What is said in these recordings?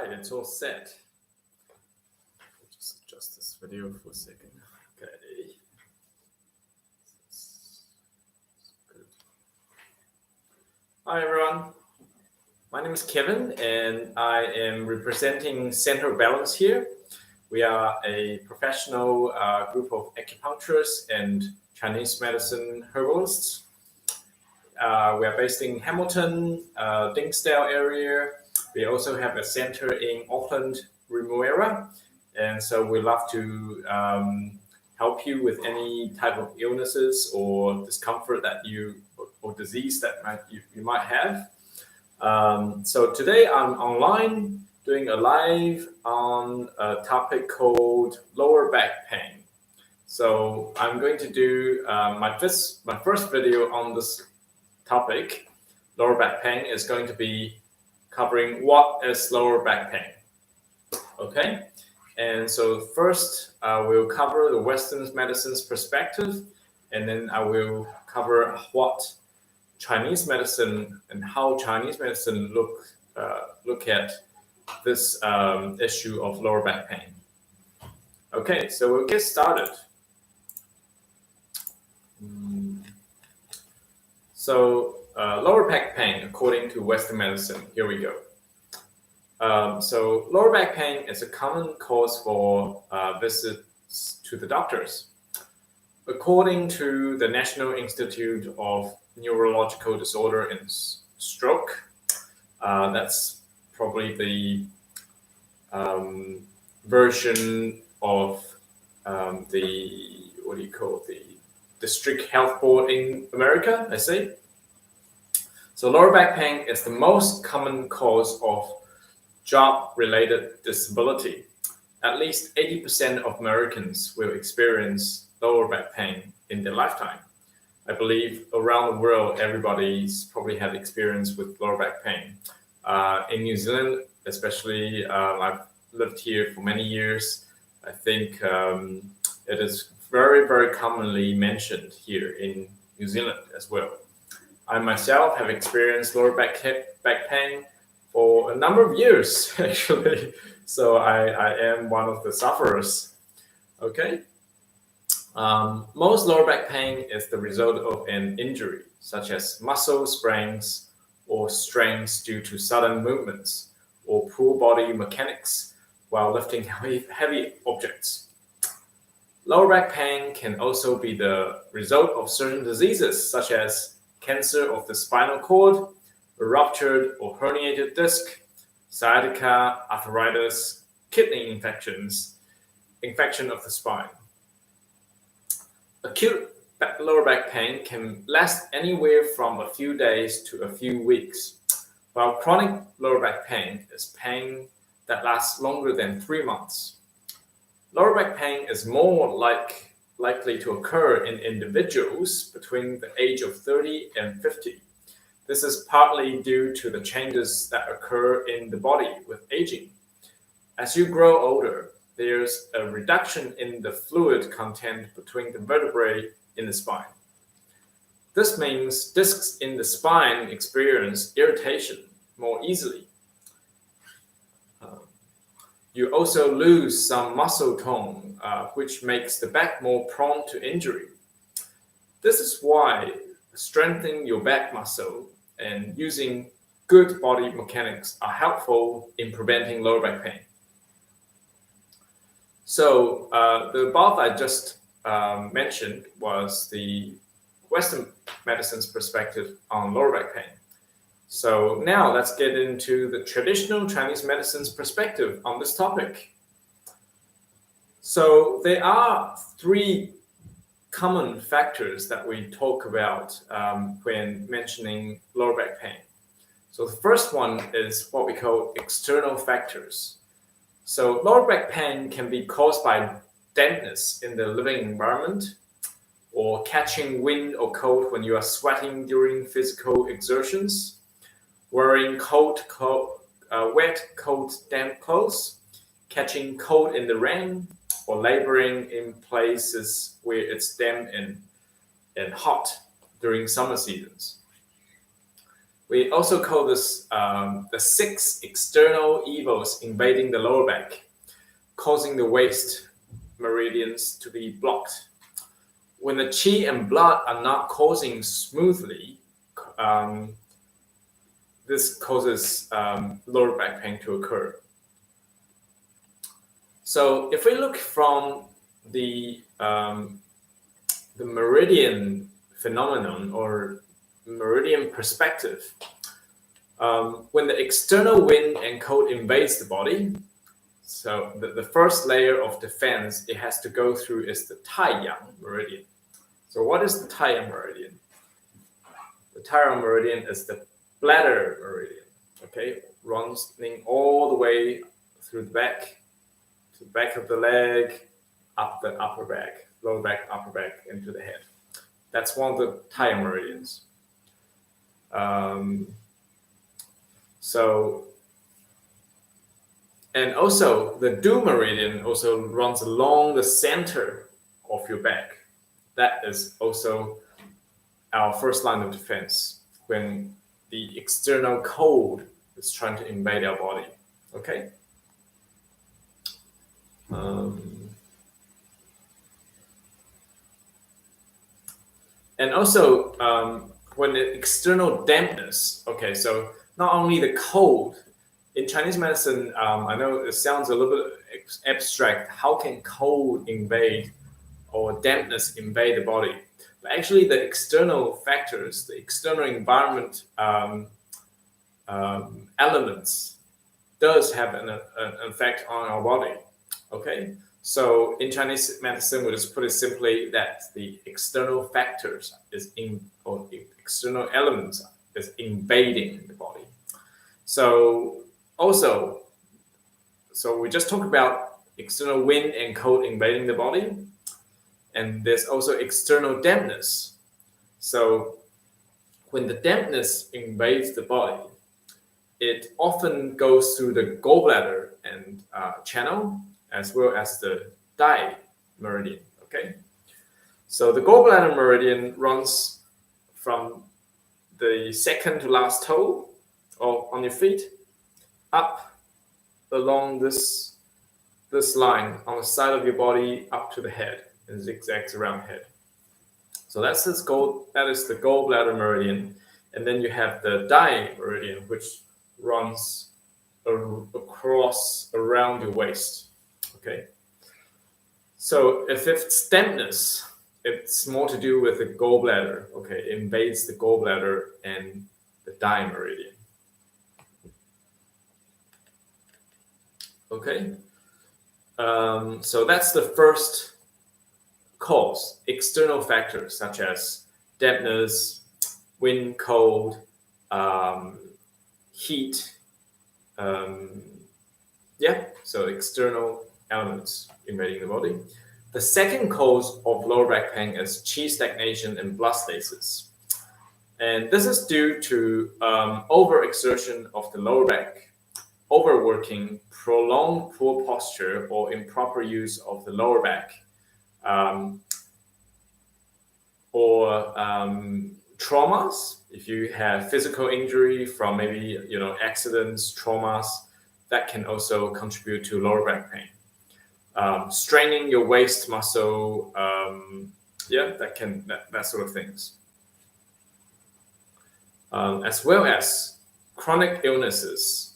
right, it's all set. I'll just adjust this video for a second. Okay. Good. Hi everyone. My name is Kevin and I am representing Center Balance here. We are a professional group of acupuncturists and Chinese medicine herbalists. We are based in Hamilton, Dinsdale area. We also have a center in Auckland, Ruakura, and so we love to help you with any type of illnesses or discomfort that or disease that you might have. So today I'm online doing a live on a topic called lower back pain. So I'm going to do my first video on this topic. Lower back pain is going to be covering what is lower back pain. Okay, and so first we'll cover the Western medicine's perspective, and then I will cover what Chinese medicine and how Chinese medicine look at this issue of lower back pain. Okay, so we'll get started. So lower back pain, according to Western medicine, here we go. So lower back pain is a common cause for visits to the doctors. According to the National Institute of Neurological Disorder and Stroke, that's probably the version of the District Health Board in America, I say. So lower back pain is the most common cause of job-related disability. At least 80% of Americans will experience lower back pain in their lifetime. I believe around the world, everybody's probably had experience with lower back pain. In New Zealand, especially, I've lived here for many years. I think it is very, very commonly mentioned here in New Zealand as well. I myself have experienced lower back pain for a number of years, actually. So I am one of the sufferers. Okay. Most lower back pain is the result of an injury, such as muscle sprains or strains due to sudden movements or poor body mechanics while lifting heavy objects. Lower back pain can also be the result of certain diseases, such as cancer of the spinal cord, a ruptured or herniated disc, sciatica, arthritis, kidney infections, infection of the spine. Acute lower back pain can last anywhere from a few days to a few weeks, while chronic lower back pain is pain that lasts longer than 3 months. Lower back pain is more likely to occur in individuals between the age of 30 and 50. This is partly due to the changes that occur in the body with aging. As you grow older, there's a reduction in the fluid content between the vertebrae in the spine. This means discs in the spine experience irritation more easily. You also lose some muscle tone, which makes the back more prone to injury. This is why strengthening your back muscle and using good body mechanics are helpful in preventing lower back pain. So the above I just mentioned was the Western medicine's perspective on lower back pain. So now let's get into the traditional Chinese medicine's perspective on this topic. So there are 3 common factors that we talk about when mentioning lower back pain. So the first one is what we call external factors. So lower back pain can be caused by dampness in the living environment, or catching wind or cold when you are sweating during physical exertions, wearing wet, cold, damp clothes, catching cold in the rain, or laboring in places where it's damp and hot during summer seasons. We also call this the 6 external evils invading the lower back, causing the waist meridians to be blocked. When the qi and blood are not coursing smoothly, this causes lower back pain to occur. So if we look from the meridian phenomenon or meridian perspective, when the external wind and cold invades the body, so the first layer of defense it has to go through is the Taiyang meridian. So what is the Taiyang meridian? The Taiyang meridian is the bladder meridian, okay, running all the way through the back, to the back of the leg, up the upper back, lower back, upper back, into the head. That's one of the Taiyang meridians. And also the Du meridian also runs along the center of your back. That is also our first line of defense when the external cold is trying to invade our body. Okay. And also when the external dampness, okay, so not only the cold, in Chinese medicine, I know it sounds a little bit abstract. How can cold invade or dampness invade the body? But actually the external factors, the external environment elements does have an effect on our body, okay? So in Chinese medicine, we'll just put it simply that the external factors or external elements is invading the body. So we just talked about external wind and cold invading the body, and there's also external dampness. So when the dampness invades the body, it often goes through the gallbladder and channel, as well as the Dai meridian, okay? So the gallbladder meridian runs from the second to last toe on your feet, up along this line on the side of your body up to the head and zigzags around the head. So that is the gallbladder meridian. And then you have the Dai meridian, which runs across around your waist. Okay. So if it's dampness, it's more to do with the gallbladder. Okay, it invades the gallbladder and the Dai meridian. Okay, so that's the first cause, external factors such as dampness, wind, cold, heat. So external elements invading the body. The second cause of lower back pain is qi stagnation and blood stasis. And this is due to overexertion of the lower back, overworking, prolonged poor posture, or improper use of the lower back, or traumas. If you have physical injury from maybe accidents, traumas, that can also contribute to lower back pain. Straining your waist muscle, that sort of things. As well as chronic illnesses,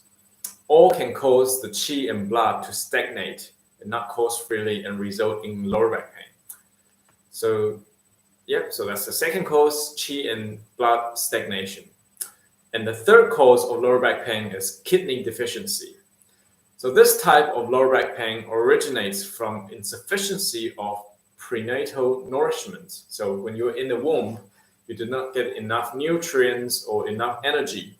all can cause the qi and blood to stagnate and not course freely and result in lower back pain. So that's the second cause, qi and blood stagnation. And the third cause of lower back pain is kidney deficiency. So this type of lower back pain originates from insufficiency of prenatal nourishment. So when you're in the womb, you do not get enough nutrients or enough energy.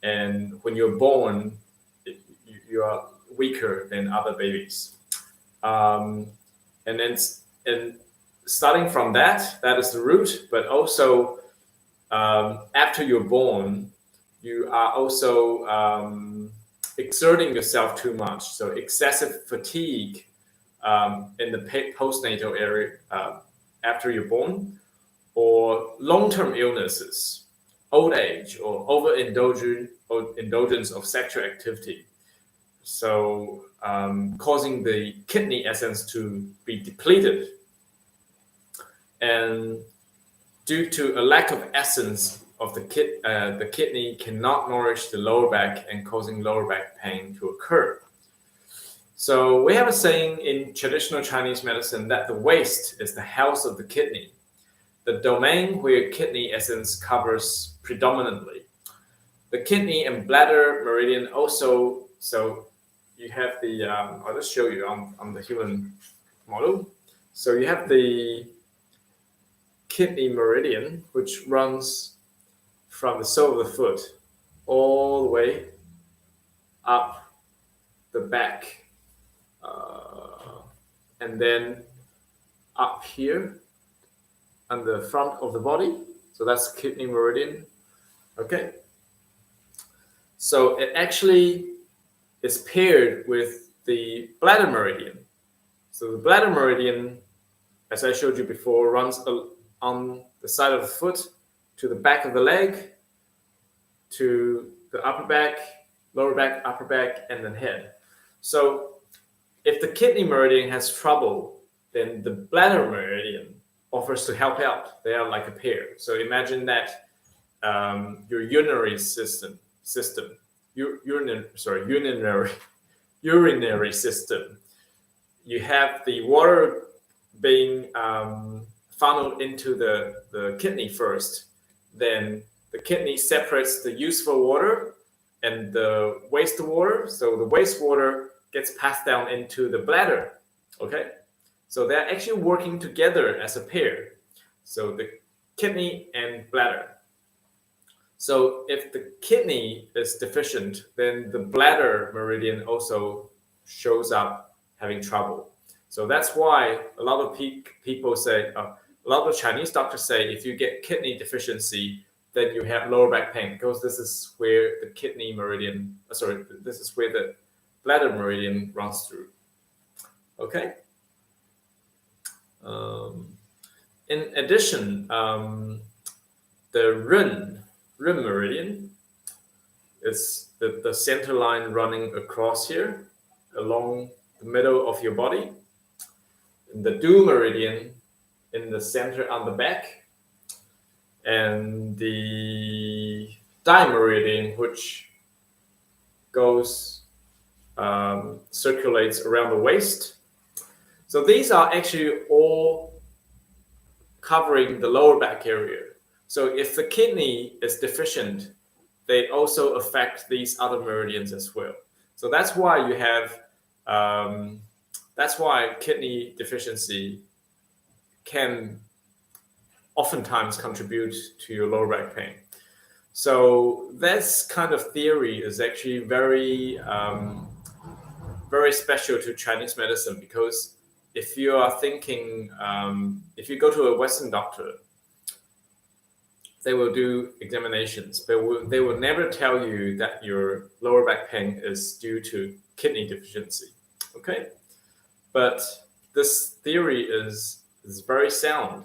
And when you're born, you are weaker than other babies. And starting from that is the root, but also after you're born, you are also exerting yourself too much. So excessive fatigue in the postnatal area after you're born, or long-term illnesses, old age or overindulgence of sexual activity. So causing the kidney essence to be depleted. And due to a lack of essence of the kidney cannot nourish the lower back and causing lower back pain to occur. So we have a saying in traditional Chinese medicine that the waist is the house of the kidney, the domain where kidney essence covers predominantly. The kidney and bladder meridian also, so you have the, I'll just show you on the human model. So you have the kidney meridian, which runs from the sole of the foot all the way up the back, and then up here on the front of the body. So that's kidney meridian. Okay. So it actually is paired with the bladder meridian. So the bladder meridian, as I showed you before, runs on the side of the foot to the back of the leg, to the upper back, lower back, upper back, and then head. So if the kidney meridian has trouble, then the bladder meridian offers to help out. They are like a pair. So imagine that your urinary system, urinary system. You have the water being funneled into the kidney first. Then the kidney separates the useful water and the wastewater. So the wastewater gets passed down into the bladder. Okay, so they're actually working together as a pair. So the kidney and bladder. So if the kidney is deficient, then the bladder meridian also shows up having trouble. So that's why a lot of people say, a lot of Chinese doctors say, if you get kidney deficiency, then you have lower back pain, because this is where the kidney meridian, this is where the bladder meridian runs through. Okay. In addition, the rim meridian is the center line running across here along the middle of your body. And the du meridian in the center on the back, and the di meridian, which goes circulates around the waist. So these are actually all covering the lower back area. So if the kidney is deficient, they also affect these other meridians as well. So that's why you have, that's why kidney deficiency can oftentimes contribute to your lower back pain. So this kind of theory is actually very, very special to Chinese medicine, because if you are thinking, if you go to a Western doctor, they will do examinations, but they will never tell you that your lower back pain is due to kidney deficiency. Okay, but this theory is very sound.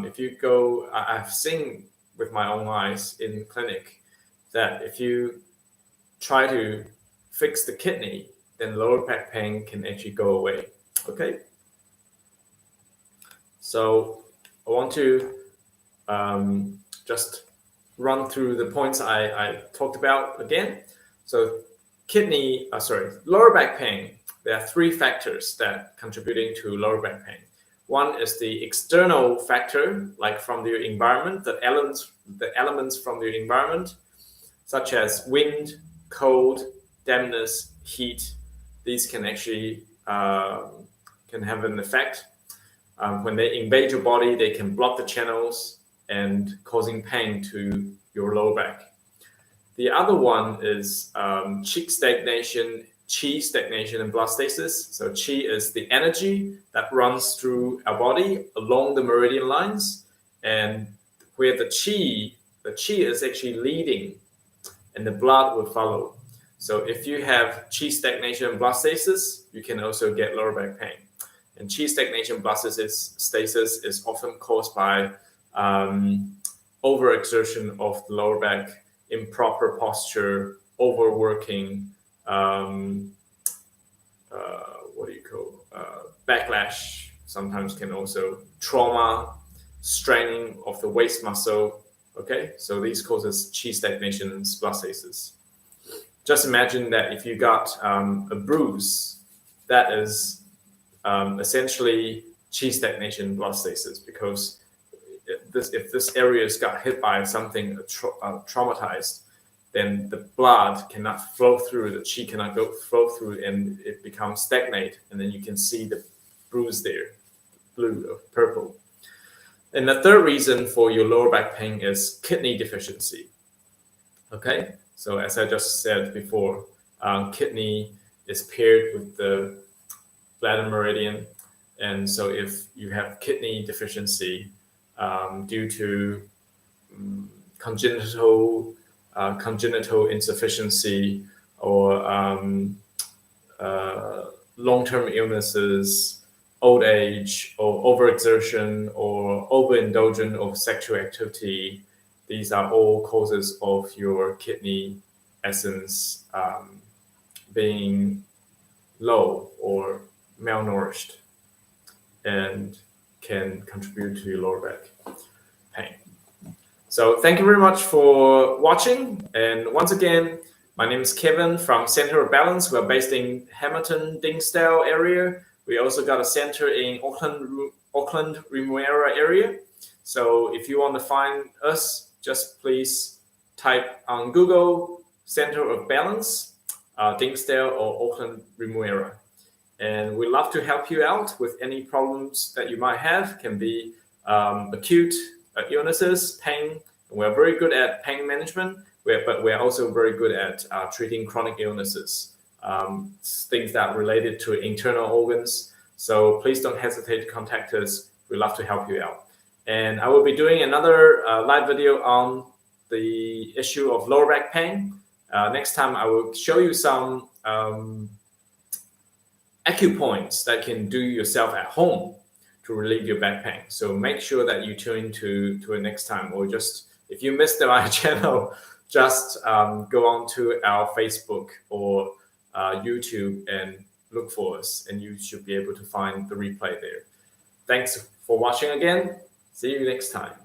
If you go, I've seen with my own eyes in clinic that if you try to fix the kidney, then lower back pain can actually go away. Okay, so I want to just run through the points I talked about again. So lower back pain, there are three factors that contributing to lower back pain. One is the external factor, like from your environment, the elements from your environment, such as wind, cold, dampness, heat. These can actually can have an effect. When they invade your body, they can block the channels and causing pain to your lower back. The other one is qi stagnation and blood stasis. So qi is the energy that runs through our body along the meridian lines, and where the qi is actually leading and the blood will follow. So if you have qi stagnation and blood stasis, you can also get lower back pain. And qi stagnation blood stasis is often caused by overexertion of the lower back, improper posture, overworking, backlash, sometimes can also trauma, straining of the waist muscle. Okay, so these causes chi stagnation and splasticus. Just imagine that if you got a bruise, that is essentially chi stagnation splasticus, because if this area has got hit by something traumatized, then the blood cannot flow through, the chi cannot flow through, and it becomes stagnate, and then you can see the bruise there, blue or purple. And the third reason for your lower back pain is kidney deficiency. Okay, so as I just said before, kidney is paired with the bladder meridian, and so if you have kidney deficiency due to congenital insufficiency or long-term illnesses, old age, or overexertion, or overindulgence of sexual activity, these are all causes of your kidney essence being low or malnourished, and can contribute to your lower back pain. So thank you very much for watching. And once again, my name is Kevin from Center of Balance. We're based in Hamilton, Dinsdale area. We also got a center in Auckland, Remuera area. So if you want to find us, just please type on Google Center of Balance, Dinsdale or Auckland, Remuera. And we'd love to help you out with any problems that you might have. Can be acute illnesses, pain. We're very good at pain management, but we're also very good at treating chronic illnesses, things that are related to internal organs. So please don't hesitate to contact us. We'd love to help you out. And I will be doing another live video on the issue of lower back pain. Next time I will show you some acupoints that you can do yourself at home to relieve your back pain. So make sure that you tune to it next time, or just if you missed my channel, just go on to our Facebook or YouTube and look for us, and you should be able to find the replay there. Thanks for watching again. See you next time.